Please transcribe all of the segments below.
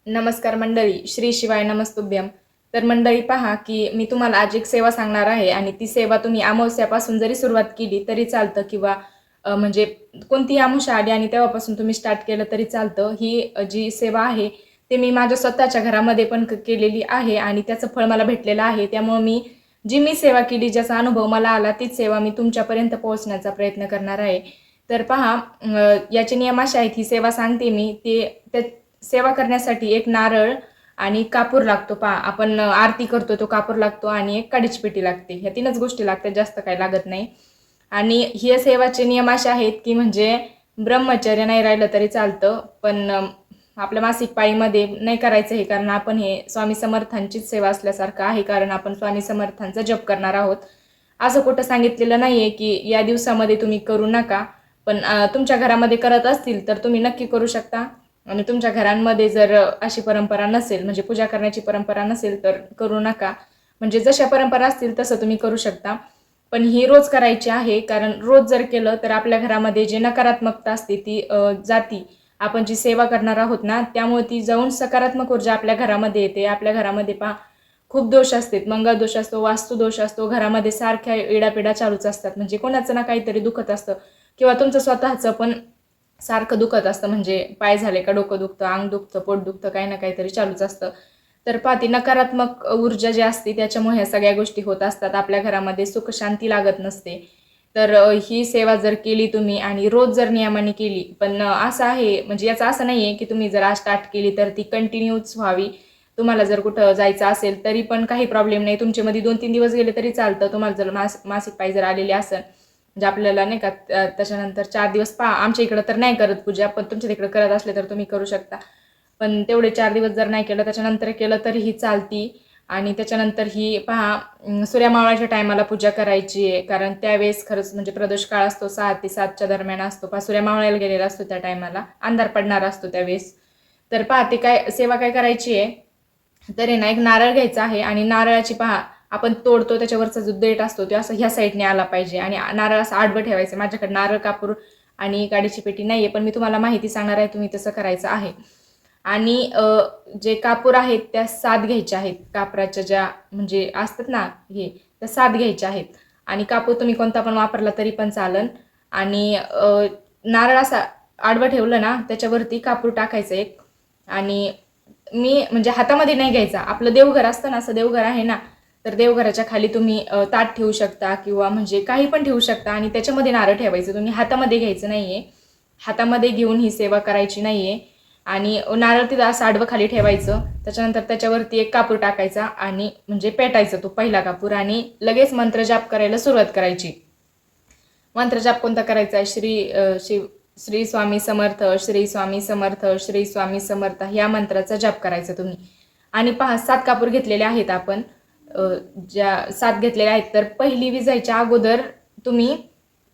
नमस्कार मंडळी, श्री शिवाय नमस्तुभ्यम. तर मंडळी पहा की मी तुम्हाला आज एक सेवा सांगणार आहे आणि ती सेवा तुम्ही अमावस्यापासून जरी सुरुवात केली तरी चालतं किंवा म्हणजे कोणतीही अमावस्या आली आणि तेव्हापासून तुम्ही स्टार्ट केलं तरी चालतं. ही जी सेवा आहे ते मी माझ्या स्वतःच्या घरामध्ये पण केलेली आहे आणि त्याचं फळ मला भेटलेलं आहे. त्यामुळे मी सेवा केली, ज्याचा अनुभव मला आला, तीच सेवा मी तुमच्यापर्यंत पोहोचण्याचा प्रयत्न करणार आहे. तर पहा, याचे नियम असे आहेत, ही सेवा सांगते मी ते सेवा करण्यासाठी एक नारळ आणि कापूर लागतो. पहा, आपण आरती करतो तो कापूर लागतो आणि एक काडीची पेटी लागते. ह्या तीनच गोष्टी लागतात, जास्त काही लागत नाही. आणि हे सेवाचे नियम असे आहेत की म्हणजे ब्रह्मचर्य नाही राहिलं तरी चालतं, पण आपल्या मासिक पाळीमध्ये नाही करायचं हे, कारण आपण हे स्वामी समर्थांचीच सेवा असल्यासारखं आहे, कारण आपण स्वामी समर्थांचा जप करणार आहोत. असं कुठं सांगितलेलं नाहीये की या दिवसामध्ये तुम्ही करू नका, पण तुमच्या घरामध्ये करत असतील तर तुम्ही नक्की करू शकता. आणि तुमच्या घरांमध्ये जर अशी परंपरा नसेल, म्हणजे पूजा करण्याची परंपरा नसेल, तर करू नका. म्हणजे जशा परंपरा असतील तसं तुम्ही करू शकता. पण ही रोज करायची आहे, कारण रोज जर केलं तर आपल्या घरामध्ये जे नकारात्मकता असते ती जाती. आपण जी सेवा करणार आहोत ना, त्यामुळे ती जाऊन सकारात्मक ऊर्जा आपल्या घरामध्ये येते. आपल्या घरामध्ये पहा, खूप दोष असतात. मंगळ दोष असतो, वास्तू दोष असतो, घरामध्ये सारख्या इडापिडा चालूच असतात. म्हणजे कोणाचं ना काहीतरी दुखत असतं किंवा तुमचं स्वतःचं पण सारखं दुखत असतं. म्हणजे पाय झाले का डोकं दुखतं, अंग दुखतं, पोट दुखतं, काही ना काहीतरी चालूच असतं. तर पहा, ती नकारात्मक ऊर्जा जी असते त्याच्यामुळे ह्या सगळ्या गोष्टी होत असतात. आपल्या घरामध्ये सुख शांती लागत नसते. तर ही सेवा जर केली तुम्ही आणि रोज जर नियमाने केली, पण असं आहे, म्हणजे याचं असं नाहीये की तुम्ही जर आज स्टार्ट केली तर ती कंटिन्यूच व्हावी. तुम्हाला जर कुठं जायचं असेल तरी पण काही प्रॉब्लेम नाही. तुमचे मध्ये 2-3 दिवस गेले तरी चालतं. तुम्हाला जर मासिक पाळी जर आलेली असेल, म्हणजे आपल्याला नाही का, त्याच्यानंतर 4 दिवस पहा, आमच्या इकडं तर नाही करत पूजा, पण तुमच्या तिकडे करत असले तर तुम्ही करू शकता. पण तेवढे 4 दिवस जर नाही केलं, त्याच्यानंतर केलं तरीही चालती. आणि त्याच्यानंतर ही पहा, सूर्यमावळाच्या टायमाला पूजा करायची आहे, कारण त्यावेळेस खरंच म्हणजे प्रदोष काळ असतो, 6 ते 7च्या दरम्यान असतो. पहा, सूर्यमावळायला गेलेला असतो त्या टायमाला, अंधार पडणार असतो त्यावेळेस. तर पहा, ते काय सेवा काय करायची आहे, तर आहे ना, एक नारळ घ्यायचा आहे आणि नारळाची पहा, आपण तोडतो त्याच्यावरचा जो देठ असतो तो असं ह्या साईडने आला पाहिजे आणि नारळ असं आडवं ठेवायचं. माझ्याकडे नारळ, कापूर आणि गाडीची पेटी नाहीये, पण मी तुम्हाला माहिती सांगणार आहे, तुम्ही तसं करायचं आहे. आणि जे कापूर आहेत त्या 7 घ्यायच्या आहेत. कापराच्या ज्या म्हणजे असतात ना, हे त्या 7 घ्यायच्या आहेत. आणि कापूर तुम्ही कोणता पण वापरला तरी पण चालन. आणि नारळ असा आडवं ठेवलं ना, त्याच्यावरती कापूर टाकायचं एक. आणि मी म्हणजे हातामध्ये नाही घ्यायचा. आपलं देवघर असतं ना, असं देवघर आहे ना, तर देवघराच्या खाली तुम्ही ताट ठेवू शकता किंवा म्हणजे काही पण ठेवू शकता आणि त्याच्यामध्ये नारळ ठेवायचं. तुम्ही हातामध्ये घ्यायचं नाहीये. हातामध्ये घेऊन ही सेवा करायची नाहीये. आणि नारळ तिथं असं आडवं खाली ठेवायचं. त्याच्यानंतर त्याच्यावरती एक कापूर टाकायचा आणि म्हणजे पेटायचा तो पहिला कापूर आणि लगेच मंत्रजाप करायला सुरुवात करायची. मंत्रजाप कोणता करायचा आहे? श्री स्वामी समर्थ, श्री स्वामी समर्थ, श्री स्वामी समर्थ या मंत्राचा जाप करायचा तुम्ही. आणि पहा, 7 कापूर घेतलेले आहेत आपण. ज्या 7 घेतलेल्या आहेत, तर पहिली विजायच्या अगोदर तुम्ही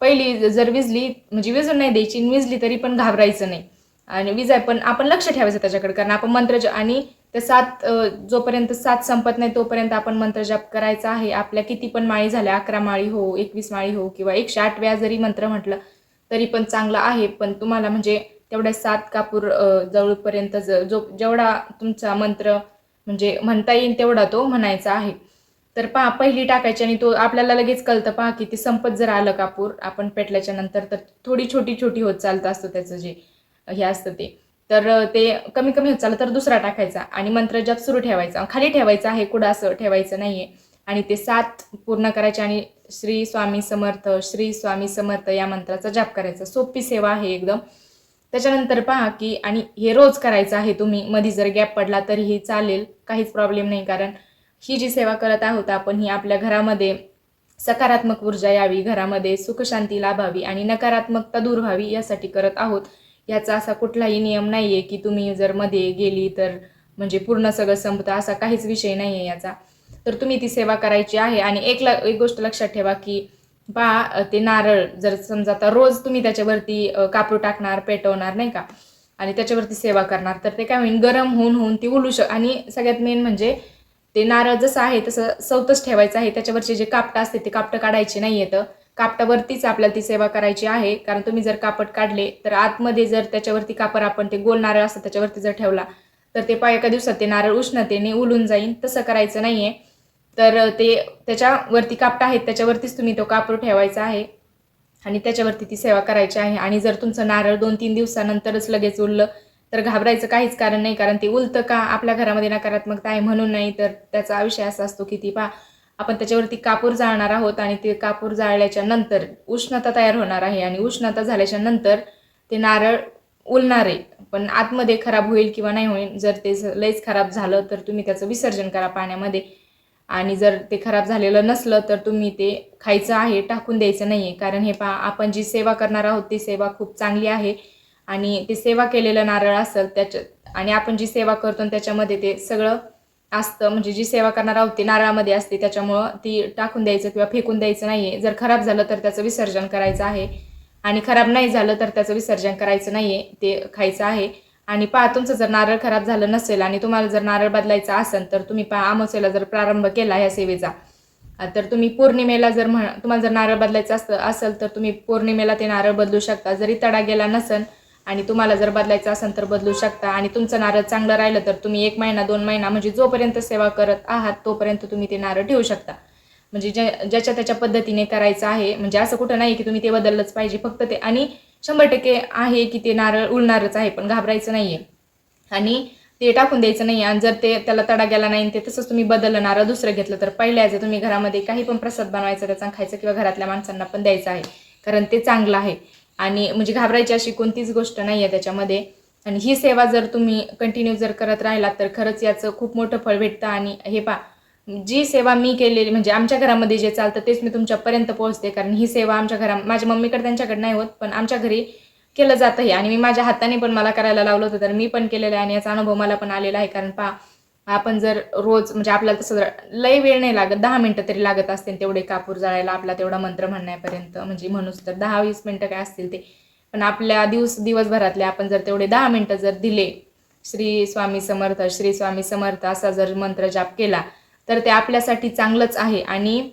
पहिली जर विजली, म्हणजे विजून नाही द्यायची, विजली तरी पण घाबरायचं नाही. आणि विजाय पण आपण लक्ष ठेवायचं त्याच्याकडे, कारण आपण आणि ते 7 जोपर्यंत 7 संपत नाही तोपर्यंत आपण मंत्रजाप करायचा आहे. आपल्या किती पण माळी झाल्या, 11 माळी हो, 21 माळी हो किंवा 108 वेळा जरी मंत्र म्हटलं तरी पण चांगलं आहे. पण तुम्हाला म्हणजे तेवढ्या 7 कापूर जवळपर्यंत जेवढा तुमचा मंत्र म्हणजे म्हणता येईल तेवढा तो म्हणायचा आहे. तर पहा, पहिली टाकायची आणि तो आपल्याला लगेच कळतं. पहा, की ते संपत जर आलं कापूर आपण पेटल्याच्या नंतर, तर थोडी छोटी छोटी होत चालतं असतं त्याचं जे हे असतं ते. तर ते कमी कमी होत चाललं तर दुसरा टाकायचा आणि मंत्रजाप सुरू ठेवायचा. खाली ठेवायचा आहे, कुठं असं ठेवायचं नाहीये. आणि ते 7 पूर्ण करायचे आणि श्री स्वामी समर्थ, श्री स्वामी समर्थ या मंत्राचा जाप करायचा. सोपी सेवा आहे एकदम. त्याच्यानंतर पहा की, आणि हे रोज करायचं आहे तुम्ही. मध्ये जर गॅप पडला तरीही चालेल, काहीच प्रॉब्लेम नाही, कारण ही जी सेवा करत आहोत आपण, ही आपल्या घरामध्ये सकारात्मक ऊर्जा यावी, घरामध्ये सुखशांती लाभावी आणि नकारात्मकता दूर व्हावी यासाठी करत आहोत. याचा असा कुठलाही नियम नाहीये की तुम्ही जर मध्ये गेली तर म्हणजे पूर्ण सगळं संपतं, असा काहीच विषय नाहीये याचा. तर तुम्ही ती सेवा करायची आहे. आणि एक गोष्ट लक्षात ठेवा की पहा, ते नारळ जर समजा आता रोज तुम्ही त्याच्यावरती कापूर टाकणार, पेटवणार नाही का, आणि त्याच्यावरती सेवा करणार, तर ते काय होईल, गरम होऊन होऊन ती आणि सगळ्यात मेन म्हणजे ते नारळ जसं आहे तसं सवतच ठेवायचं आहे. त्याच्यावरचे जे कापटं असते ते कापटं काढायचे नाहीयेत. कापटावरतीच आपल्याला ती सेवा करायची आहे, कारण तुम्ही जर कापड काढले तर आतमध्ये जर त्याच्यावरती कापर, आपण ते गोल नारळ असतं त्याच्यावरती जर ठेवला तर ते एका दिवसात ते नारळ उष्णतेने उलून जाईल, तसं करायचं नाही आहे. तर ते त्याच्यावरती कापटं आहेत त्याच्यावरतीच तुम्ही तो कापूर ठेवायचा आहे आणि त्याच्यावरती ती सेवा करायची आहे. आणि जर तुमचं नारळ 2-3 दिवसानंतरच लगेच उरलं तर घाबरायचं काहीच कारण नाही, कारण ते उलतं का आपल्या घरामध्ये नकारात्मकता आहे म्हणून नाही, तर त्याचा विषय असा असतो की ती आपण त्याच्यावरती कापूर जाळणार आहोत आणि ते कापूर जाळल्याच्या नंतर उष्णता तयार होणार आहे आणि उष्णता झाल्याच्या नंतर ते नारळ उलणार आहे, पण आतमध्ये खराब होईल किंवा नाही होईल. जर ते लयच खराब झालं तर तुम्ही त्याचं विसर्जन करा पाण्यामध्ये, आणि जर ते खराब झालेलं नसलं तर तुम्ही ते खायचं आहे, टाकून द्यायचं नाही आहे. कारण हे आपण जी सेवा करणार आहोत ती सेवा खूप चांगली आहे आणि ते सेवा केलेलं नारळ असेल त्याच्यात, आणि आपण जी सेवा करतो त्याच्यामध्ये ते सगळं असतं, म्हणजे जी सेवा करणार आहोत ती नारळामध्ये असते, त्याच्यामुळं ती टाकून द्यायचं किंवा फेकून द्यायचं नाही आहे. जर खराब झालं तर त्याचं विसर्जन करायचं आहे आणि खराब नाही झालं तर त्याचं विसर्जन करायचं नाही आहे, ते खायचं आहे. आणि तुमचं जर नारळ खराब झालं नसेल आणि तुम्हाला जर नारळ बदलायचा असेल तर तुम्ही अमावस्येला जर प्रारंभ केला ह्या सेवेचा, तर तुम्ही पौर्णिमेला जर तुम्हाला जर नारळ बदलायचं असेल तर तुम्ही पौर्णिमेला ते नारळ बदलू शकता. जरी तडा गेला नसेल आणि तुम्हाला जर बदलायचं असेल तर बदलू शकता. आणि तुमचं नारळ चांगलं राहिलं तर तुम्ही 1 महिना 2 महिना म्हणजे जोपर्यंत सेवा करत आहात तोपर्यंत तुम्ही ते नारळ ठेवू शकता. म्हणजे ज्याच्या त्याच्या पद्धतीने करायचं आहे, म्हणजे असं कुठं नाही की तुम्ही ते बदललंच पाहिजे फक्त ते. आणि 100% आहे की ते नारळ उलणारच आहे, पण घाबरायचं नाही आहे आणि ते टाकून द्यायचं नाही. आणि जर त्याला तडा गेला नाही ते तसंच तुम्ही बदललं नारळ दुसरं घेतलं तर पहिल्याचं तुम्ही घरामध्ये काही पण प्रसाद बनवायचा त्याचा खायचं किंवा घरातल्या माणसांना पण द्यायचं आहे, कारण ते चांगलं आहे. आणि म्हणजे घाबरायची अशी कोणतीच गोष्ट नाही आहे त्याच्यामध्ये. आणि ही सेवा जर तुम्ही कंटिन्यू जर करत राहिलात तर खरंच याचं खूप मोठं फळ भेटतं. आणि हे जी सेवा मी केलेली म्हणजे आमच्या घरामध्ये जे चालतं तेच मी तुमच्यापर्यंत पोहोचते, कारण ही सेवा आमच्या माझ्या मम्मीकडे त्यांच्याकडे नाही होत, पण आमच्या घरी केलं जातं हे. आणि मी माझ्या हाताने पण मला करायला लावलं होतं तर मी पण केलेलं आहे आणि याचा अनुभव मला पण आलेला आहे. कारण आपण जर रोज म्हणजे आपल्याला तसं लय वेळ नाही लागत, 10 मिनिटं तरी लागत असतील तेवढे कापूर जाळायला आपला तेवढा मंत्र म्हणण्यापर्यंत, म्हणजे म्हणूच तर 10-20 मिनिटं काय असतील ते. पण आपल्या दिवसभरातले आपण जर तेवढे 10 मिनिटं जर दिले, श्री स्वामी समर्थ श्री स्वामी समर्थ असा जर मंत्र जाप केला तर ते आपल्यासाठी चांगलंच आहे. आणि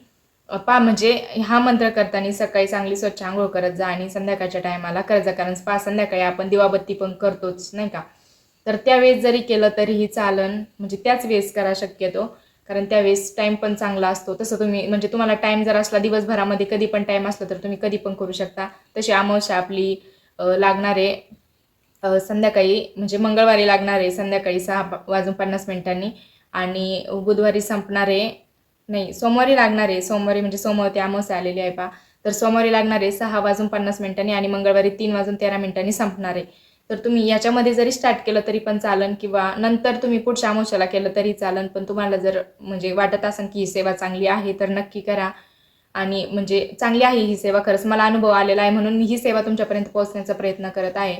म्हणजे हा मंत्र करताना सकाळी चांगली स्वच्छ आंघोळ करत जा आणि संध्याकाळच्या टायमाला करत जा, कारण संध्याकाळी आपण दिवाबत्ती पण करतोच नाही का. तर त्यावेळेस जरी केलं तरीही चालन, म्हणजे त्याच वेळेस करा शक्यतो, कारण त्यावेळेस टाईम पण चांगला असतो. तसं तुम्ही म्हणजे तुम्हाला टाईम जर असला दिवसभरामध्ये कधी पण टाईम असला तर तुम्ही कधी पण करू शकता. तशी अमावस्या आपली लागणारे संध्याकाळी म्हणजे मंगळवारी लागणारे संध्याकाळी 6:50 आणि बुधवारी संपणारे नाही, सोमवारी लागणार आहे. सोमवारी म्हणजे सोमवार ते अमावस्या आलेली आहे तर सोमवारी लागणार आहे 6:50 आणि मंगळवारी 3:13 संपणार आहे. तर तुम्ही याच्यामध्ये जरी स्टार्ट केलं तरी पण चालन किंवा नंतर तुम्ही पुढच्या अमावस्याला केलं तरी चालन. पण तुम्हाला जर म्हणजे वाटत असेल की ही सेवा चांगली आहे तर नक्की करा. आणि म्हणजे चांगली आहे ही सेवा, खरंच मला अनुभव आलेला आहे म्हणून मी ही सेवा तुमच्यापर्यंत पोहोचण्याचा प्रयत्न करत आहे.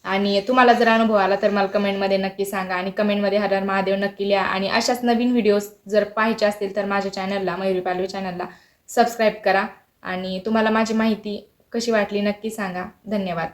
आणि तुम्हाला जर अनुभव आला तर मला कमेंटमध्ये नक्की सांगा आणि कमेंटमध्ये हर हर महादेव नक्की लिहा. आणि अशाच नवीन व्हिडिओज जर पाहायचे असतील तर माझ्या चॅनलला मयुरी पालवे चॅनलला सबस्क्राईब करा. आणि तुम्हाला माझी माहिती कशी वाटली नक्की सांगा. धन्यवाद.